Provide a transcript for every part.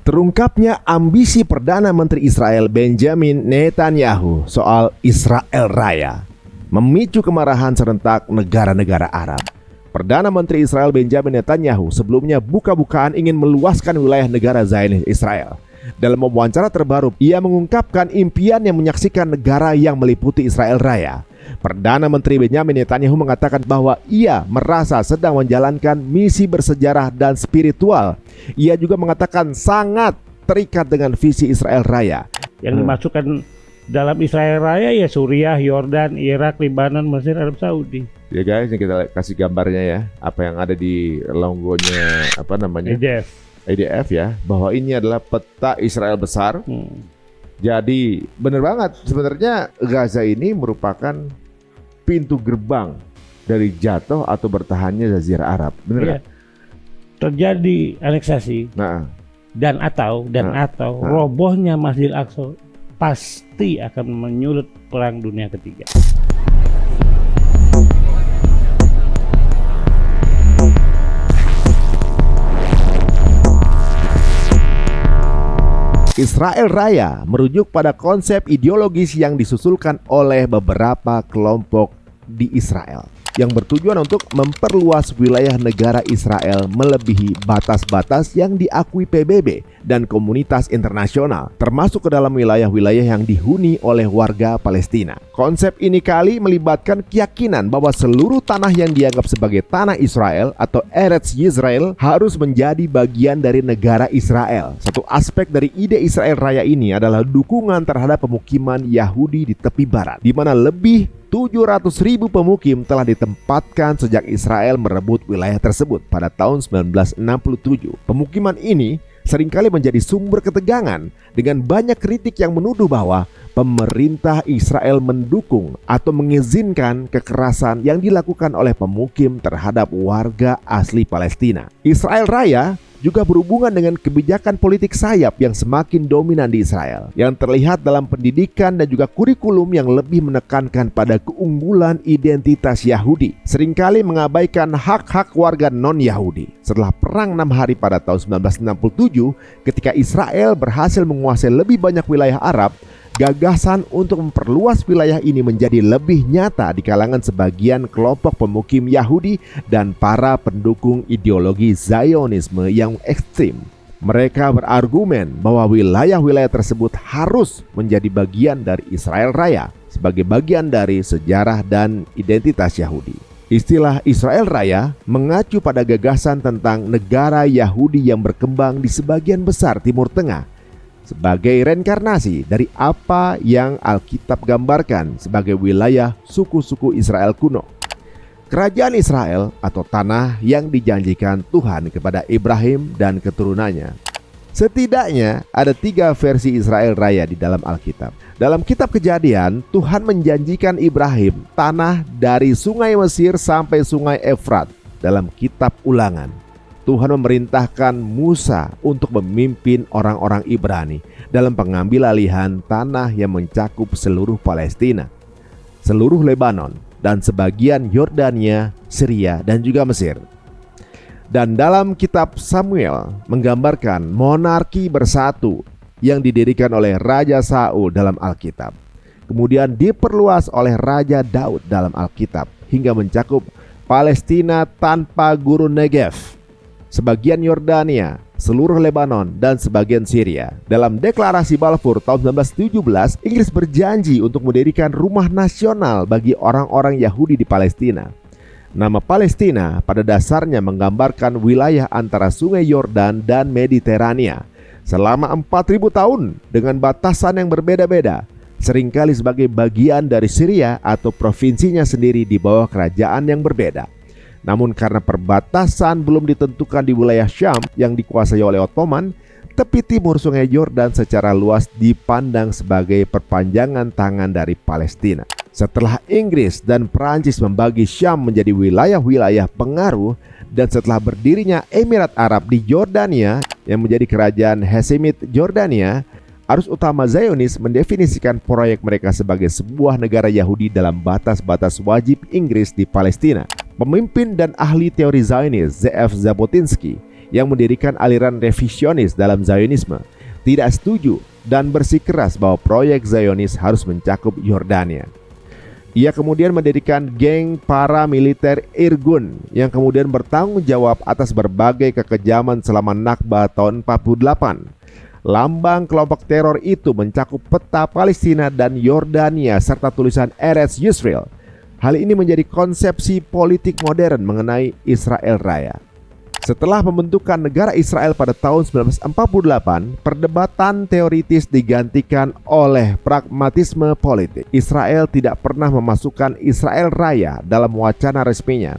Terungkapnya ambisi Perdana Menteri Israel Benjamin Netanyahu soal Israel Raya memicu kemarahan serentak negara-negara Arab. Perdana Menteri Israel Benjamin Netanyahu sebelumnya buka-bukaan ingin meluaskan wilayah negara Zionis Israel. Dalam wawancara terbaru, ia mengungkapkan impiannya menyaksikan negara yang meliputi Israel Raya. Perdana Menteri Benjamin Netanyahu mengatakan bahwa ia merasa sedang menjalankan misi bersejarah dan spiritual. Ia juga mengatakan sangat terikat dengan visi Israel Raya. Yang dimasukkan dalam Israel Raya ya Suriah, Yordan, Irak, Lebanon, Mesir, Arab Saudi. Ya guys, ini kita kasih gambarnya ya, apa yang ada di logonya IDF ya, bahwa ini adalah peta Israel besar. Jadi benar banget, sebenarnya Gaza ini merupakan pintu gerbang dari jatuh atau bertahannya Jazirah Arab, benar nggak? Terjadi aneksasi dan atau robohnya Masjidil Aqsa pasti akan menyulut Perang Dunia Ketiga. Israel Raya merujuk pada konsep ideologis yang disusulkan oleh beberapa kelompok di Israel yang bertujuan untuk memperluas wilayah negara Israel melebihi batas-batas yang diakui PBB dan komunitas internasional, termasuk ke dalam wilayah-wilayah yang dihuni oleh warga Palestina. Konsep ini kali melibatkan keyakinan bahwa seluruh tanah yang dianggap sebagai tanah Israel atau Eretz Yisrael harus menjadi bagian dari negara Israel. Satu aspek dari ide Israel Raya ini adalah dukungan terhadap pemukiman Yahudi di tepi barat, di mana lebih 700.000 pemukim telah ditempatkan sejak Israel merebut wilayah tersebut pada tahun 1967. Pemukiman ini seringkali menjadi sumber ketegangan dengan banyak kritik yang menuduh bahwa pemerintah Israel mendukung atau mengizinkan kekerasan yang dilakukan oleh pemukim terhadap warga asli Palestina. Israel Raya juga berhubungan dengan kebijakan politik sayap yang semakin dominan di Israel, yang terlihat dalam pendidikan dan juga kurikulum yang lebih menekankan pada keunggulan identitas Yahudi, seringkali mengabaikan hak-hak warga non-Yahudi. Setelah Perang 6 Hari pada tahun 1967, ketika Israel berhasil menguasai lebih banyak wilayah Arab, gagasan untuk memperluas wilayah ini menjadi lebih nyata di kalangan sebagian kelompok pemukim Yahudi dan para pendukung ideologi Zionisme yang ekstrim. Mereka berargumen bahwa wilayah-wilayah tersebut harus menjadi bagian dari Israel Raya sebagai bagian dari sejarah dan identitas Yahudi. Istilah Israel Raya mengacu pada gagasan tentang negara Yahudi yang berkembang di sebagian besar Timur Tengah sebagai reinkarnasi dari apa yang Alkitab gambarkan sebagai wilayah suku-suku Israel kuno. Kerajaan Israel atau tanah yang dijanjikan Tuhan kepada Ibrahim dan keturunannya. Setidaknya ada 3 versi Israel Raya di dalam Alkitab. Dalam kitab Kejadian, Tuhan menjanjikan Ibrahim tanah dari sungai Mesir sampai sungai Efrat. Dalam kitab Ulangan, Tuhan memerintahkan Musa untuk memimpin orang-orang Ibrani dalam pengambil alihan tanah yang mencakup seluruh Palestina, seluruh Lebanon, dan sebagian Yordania, Syria, dan juga Mesir. Dan dalam kitab Samuel menggambarkan monarki bersatu yang didirikan oleh Raja Saul dalam Alkitab. Kemudian diperluas oleh Raja Daud dalam Alkitab hingga mencakup Palestina tanpa gurun Negev, sebagian Yordania, seluruh Lebanon, dan sebagian Syria. Dalam deklarasi Balfour tahun 1917, Inggris berjanji untuk mendirikan rumah nasional bagi orang-orang Yahudi di Palestina. Nama Palestina pada dasarnya menggambarkan wilayah antara sungai Yordan dan Mediterania selama 4.000 tahun dengan batasan yang berbeda-beda, seringkali sebagai bagian dari Syria atau provinsinya sendiri di bawah kerajaan yang berbeda. Namun karena perbatasan belum ditentukan di wilayah Syam yang dikuasai oleh Ottoman, tepi timur sungai Yordan secara luas dipandang sebagai perpanjangan tangan dari Palestina. Setelah Inggris dan Prancis membagi Syam menjadi wilayah-wilayah pengaruh dan setelah berdirinya Emirat Arab di Yordania yang menjadi kerajaan Hashemite Yordania, arus utama Zionis mendefinisikan proyek mereka sebagai sebuah negara Yahudi dalam batas-batas wajib Inggris di Palestina. Pemimpin dan ahli teori Zionis Z.F. Jabotinsky yang mendirikan aliran revisionis dalam Zionisme, tidak setuju dan bersikeras bahwa proyek Zionis harus mencakup Yordania. Ia kemudian mendirikan geng paramiliter Irgun yang kemudian bertanggung jawab atas berbagai kekejaman selama Nakba tahun 48. Lambang kelompok teror itu mencakup peta Palestina dan Yordania serta tulisan Eretz Yisrael. Hal ini menjadi konsepsi politik modern mengenai Israel Raya. Setelah pembentukan negara Israel pada tahun 1948, perdebatan teoritis digantikan oleh pragmatisme politik. Israel tidak pernah memasukkan Israel Raya dalam wacana resminya.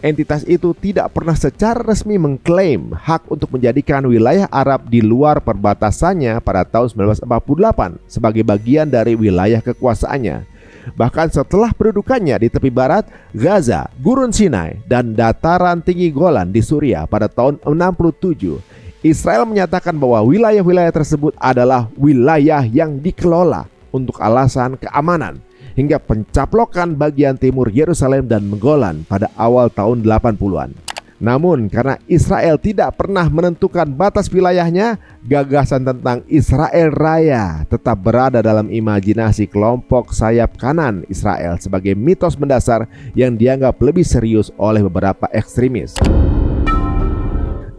Entitas itu tidak pernah secara resmi mengklaim hak untuk menjadikan wilayah Arab di luar perbatasannya pada tahun 1948 sebagai bagian dari wilayah kekuasaannya. Bahkan setelah pendudukannya di tepi barat, Gaza, Gurun Sinai, dan dataran tinggi Golan di Suriah pada tahun 67, Israel menyatakan bahwa wilayah-wilayah tersebut adalah wilayah yang dikelola untuk alasan keamanan, hingga pencaplokan bagian timur Yerusalem dan Golan pada awal tahun 80-an. Namun karena Israel tidak pernah menentukan batas wilayahnya, gagasan tentang Israel Raya tetap berada dalam imajinasi kelompok sayap kanan Israel sebagai mitos mendasar yang dianggap lebih serius oleh beberapa ekstremis.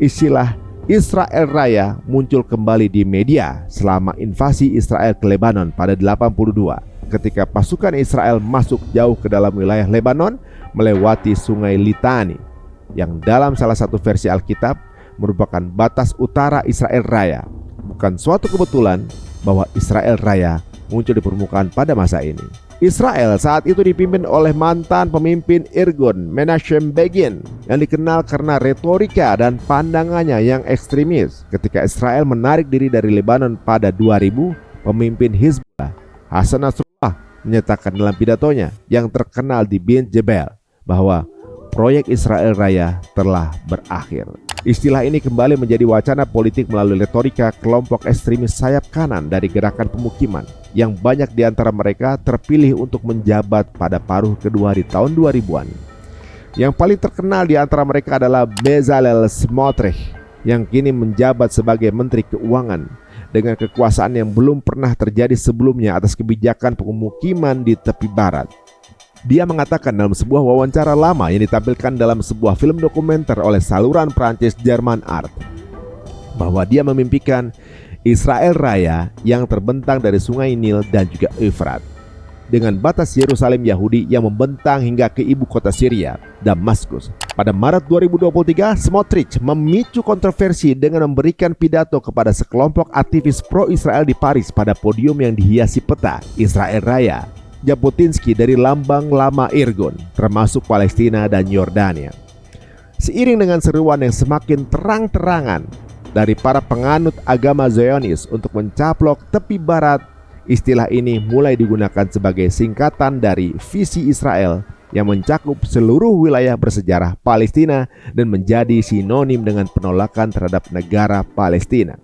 Istilah Israel Raya muncul kembali di media selama invasi Israel ke Lebanon pada 82, ketika pasukan Israel masuk jauh ke dalam wilayah Lebanon melewati sungai Litani, yang dalam salah satu versi Alkitab merupakan batas utara Israel Raya. Bukan suatu kebetulan bahwa Israel Raya muncul di permukaan pada masa ini. Israel saat itu dipimpin oleh mantan pemimpin Irgun, Menachem Begin, yang dikenal karena retorika dan pandangannya yang ekstremis. Ketika Israel menarik diri dari Lebanon pada 2000, pemimpin Hizbullah, Hassan Nasrallah, menyatakan dalam pidatonya yang terkenal di Bin Jebel bahwa proyek Israel Raya telah berakhir. Istilah ini kembali menjadi wacana politik melalui retorika kelompok ekstremis sayap kanan dari gerakan pemukiman, yang banyak di antara mereka terpilih untuk menjabat pada paruh kedua di tahun 2000-an. Yang paling terkenal di antara mereka adalah Bezalel Smotrich, yang kini menjabat sebagai Menteri Keuangan dengan kekuasaan yang belum pernah terjadi sebelumnya atas kebijakan pemukiman di tepi barat. Dia mengatakan dalam sebuah wawancara lama yang ditampilkan dalam sebuah film dokumenter oleh saluran Prancis German Art, bahwa dia memimpikan Israel Raya yang terbentang dari sungai Nil dan juga Efrat, dengan batas Yerusalem Yahudi yang membentang hingga ke ibu kota Syria, Damaskus. Pada Maret 2023, Smotrich memicu kontroversi dengan memberikan pidato kepada sekelompok aktivis pro-Israel di Paris pada podium yang dihiasi peta Israel Raya, Jabotinsky dari lambang lama Irgun, termasuk Palestina dan Yordania. Seiring dengan seruan yang semakin terang-terangan dari para penganut agama Zionis untuk mencaplok tepi barat, istilah ini mulai digunakan sebagai singkatan dari visi Israel yang mencakup seluruh wilayah bersejarah Palestina dan menjadi sinonim dengan penolakan terhadap negara Palestina.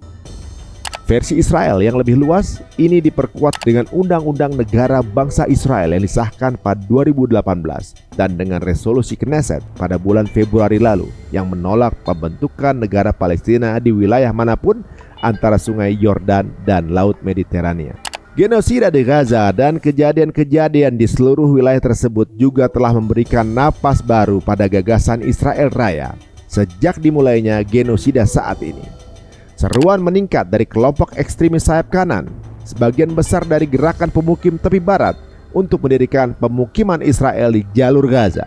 Versi Israel yang lebih luas ini diperkuat dengan Undang-Undang Negara Bangsa Israel yang disahkan pada 2018 dan dengan resolusi Knesset pada bulan Februari lalu yang menolak pembentukan negara Palestina di wilayah manapun antara sungai Yordan dan Laut Mediterania. Genosida di Gaza dan kejadian-kejadian di seluruh wilayah tersebut juga telah memberikan napas baru pada gagasan Israel Raya sejak dimulainya genosida saat ini. Seruan meningkat dari kelompok ekstremis sayap kanan, sebagian besar dari gerakan pemukim tepi barat, untuk mendirikan pemukiman Israel di jalur Gaza.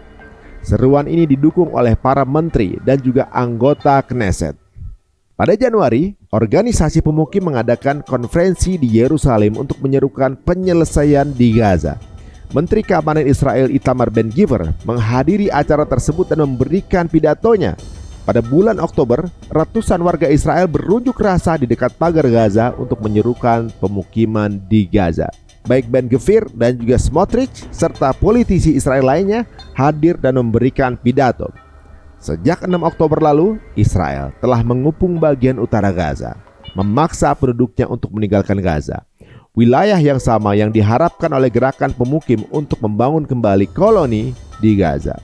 Seruan ini didukung oleh para menteri dan juga anggota Knesset. Pada Januari, organisasi pemukim mengadakan konferensi di Yerusalem untuk menyerukan penyelesaian di Gaza. Menteri Keamanan Israel Itamar Ben-Gvir menghadiri acara tersebut dan memberikan pidatonya. Pada bulan Oktober, ratusan warga Israel berunjuk rasa di dekat pagar Gaza untuk menyerukan pemukiman di Gaza. Baik Ben-Gvir dan juga Smotrich serta politisi Israel lainnya hadir dan memberikan pidato. Sejak 6 Oktober lalu, Israel telah mengepung bagian utara Gaza, memaksa penduduknya untuk meninggalkan Gaza, wilayah yang sama yang diharapkan oleh gerakan pemukim untuk membangun kembali koloni di Gaza.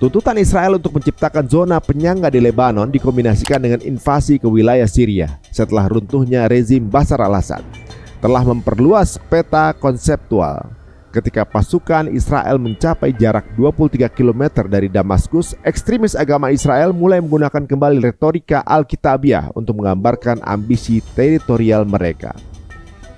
Tuntutan Israel untuk menciptakan zona penyangga di Lebanon dikombinasikan dengan invasi ke wilayah Syria setelah runtuhnya rezim Bashar al-Assad telah memperluas peta konseptual. Ketika pasukan Israel mencapai jarak 23 km dari Damaskus, ekstremis agama Israel mulai menggunakan kembali retorika Alkitabiah untuk menggambarkan ambisi teritorial mereka.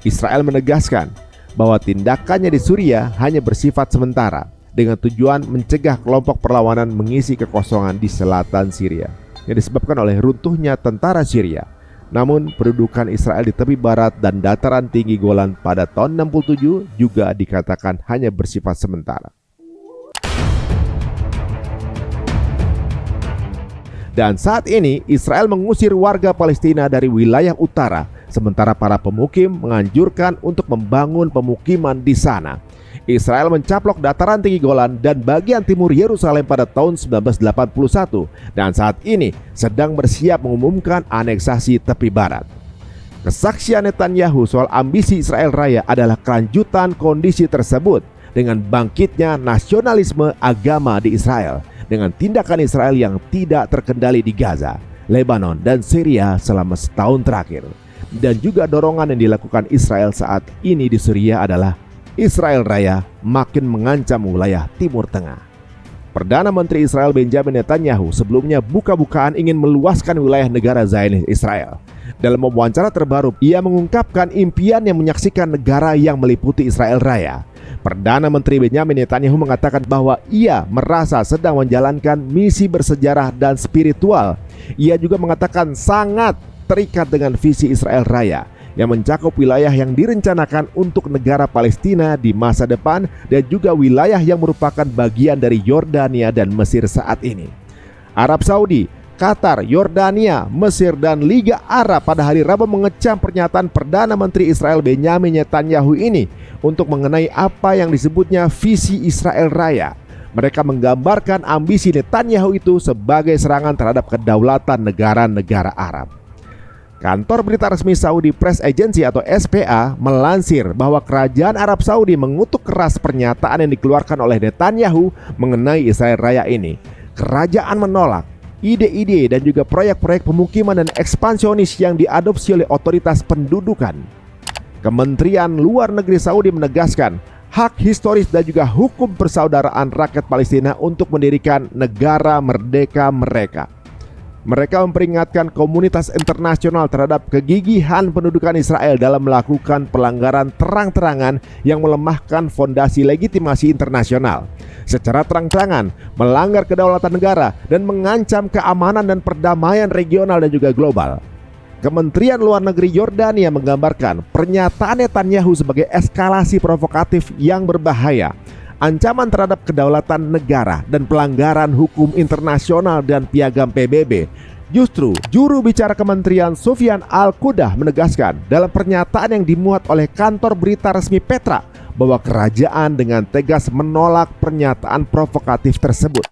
Israel menegaskan bahwa tindakannya di Suriah hanya bersifat sementara, dengan tujuan mencegah kelompok perlawanan mengisi kekosongan di selatan Syria yang disebabkan oleh runtuhnya tentara Syria. Namun pendudukan Israel di tepi barat dan dataran tinggi Golan pada tahun 67 juga dikatakan hanya bersifat sementara. Dan saat ini Israel mengusir warga Palestina dari wilayah utara, sementara para pemukim menganjurkan untuk membangun pemukiman di sana. Israel mencaplok dataran tinggi Golan dan bagian timur Yerusalem pada tahun 1981 dan saat ini sedang bersiap mengumumkan aneksasi tepi barat. Kesaksian Netanyahu soal ambisi Israel Raya adalah kelanjutan kondisi tersebut dengan bangkitnya nasionalisme agama di Israel dengan tindakan Israel yang tidak terkendali di Gaza, Lebanon, dan Syria selama setahun terakhir. Dan juga dorongan yang dilakukan Israel saat ini di Suriah adalah Israel Raya makin mengancam wilayah Timur Tengah. Perdana Menteri Israel Benjamin Netanyahu sebelumnya buka-bukaan ingin meluaskan wilayah negara Zionis Israel. Dalam wawancara terbaru, ia mengungkapkan impiannya menyaksikan negara yang meliputi Israel Raya. Perdana Menteri Benjamin Netanyahu mengatakan bahwa ia merasa sedang menjalankan misi bersejarah dan spiritual. Ia juga mengatakan sangat terikat dengan visi Israel Raya yang mencakup wilayah yang direncanakan untuk negara Palestina di masa depan dan juga wilayah yang merupakan bagian dari Yordania dan Mesir saat ini. Arab Saudi, Qatar, Yordania, Mesir, dan Liga Arab pada hari Rabu mengecam pernyataan Perdana Menteri Israel Benjamin Netanyahu ini untuk mengenai apa yang disebutnya visi Israel Raya. Mereka menggambarkan ambisi Netanyahu itu sebagai serangan terhadap kedaulatan negara-negara Arab. Kantor berita resmi Saudi Press Agency atau SPA melansir bahwa kerajaan Arab Saudi mengutuk keras pernyataan yang dikeluarkan oleh Netanyahu mengenai Israel Raya ini. Kerajaan menolak ide-ide dan juga proyek-proyek pemukiman dan ekspansionis yang diadopsi oleh otoritas pendudukan. Kementerian Luar Negeri Saudi menegaskan hak historis dan juga hukum persaudaraan rakyat Palestina untuk mendirikan negara merdeka mereka. Mereka memperingatkan komunitas internasional terhadap kegigihan pendudukan Israel dalam melakukan pelanggaran terang-terangan yang melemahkan fondasi legitimasi internasional, secara terang-terangan melanggar kedaulatan negara dan mengancam keamanan dan perdamaian regional dan juga global. Kementerian Luar Negeri Yordania menggambarkan pernyataan Netanyahu sebagai eskalasi provokatif yang berbahaya, ancaman terhadap kedaulatan negara dan pelanggaran hukum internasional dan piagam PBB. Justru juru bicara Kementerian Sufyan Al-Qudah menegaskan dalam pernyataan yang dimuat oleh kantor berita resmi Petra bahwa kerajaan dengan tegas menolak pernyataan provokatif tersebut.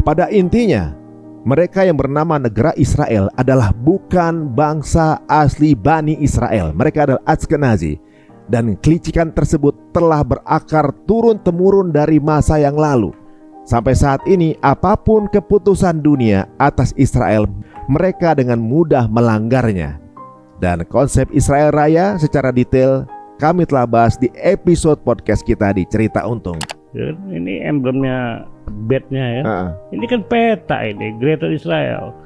Pada intinya, mereka yang bernama negara Israel adalah bukan bangsa asli Bani Israel. Mereka adalah Ashkenazi. Dan kelicikan tersebut telah berakar turun-temurun dari masa yang lalu. Sampai saat ini, apapun keputusan dunia atas Israel, mereka dengan mudah melanggarnya. Dan konsep Israel Raya secara detail kami telah bahas di episode podcast kita di Cerita Untung. Ini emblemnya bednya ya. Ini kan peta ini, Greater Israel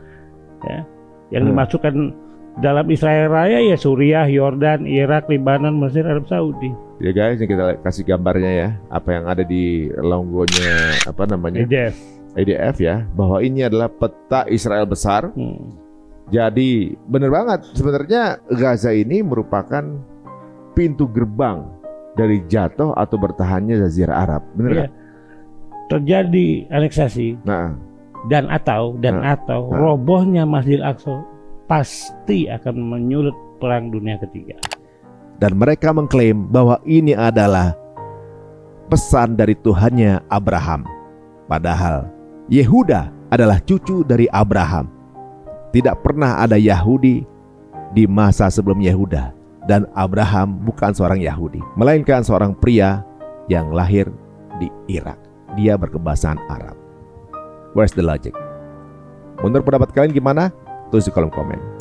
ya, yang dimasukkan dalam Israel Raya ya Suriah, Yordan, Irak, Lebanon, Mesir, Arab Saudi. Ya guys, ini kita kasih gambarnya ya, apa yang ada di logonya apa namanya? IDF ya, bahwa ini adalah peta Israel besar. Jadi benar banget sebenarnya Gaza ini merupakan pintu gerbang dari jatuh atau bertahannya Jazirah Arab. Benar ya, terjadi aneksasi. Dan atau robohnya Masjidil Aqsa pasti akan menyulut perang dunia ketiga. Dan mereka mengklaim bahwa ini adalah pesan dari Tuhannya Abraham. Padahal Yehuda adalah cucu dari Abraham. Tidak pernah ada Yahudi di masa sebelum Yehuda. Dan Abraham bukan seorang Yahudi, melainkan seorang pria yang lahir di Irak. Dia berkebangsaan Arab. Where's the logic? Menurut pendapat kalian gimana? Tulis di kolom komen.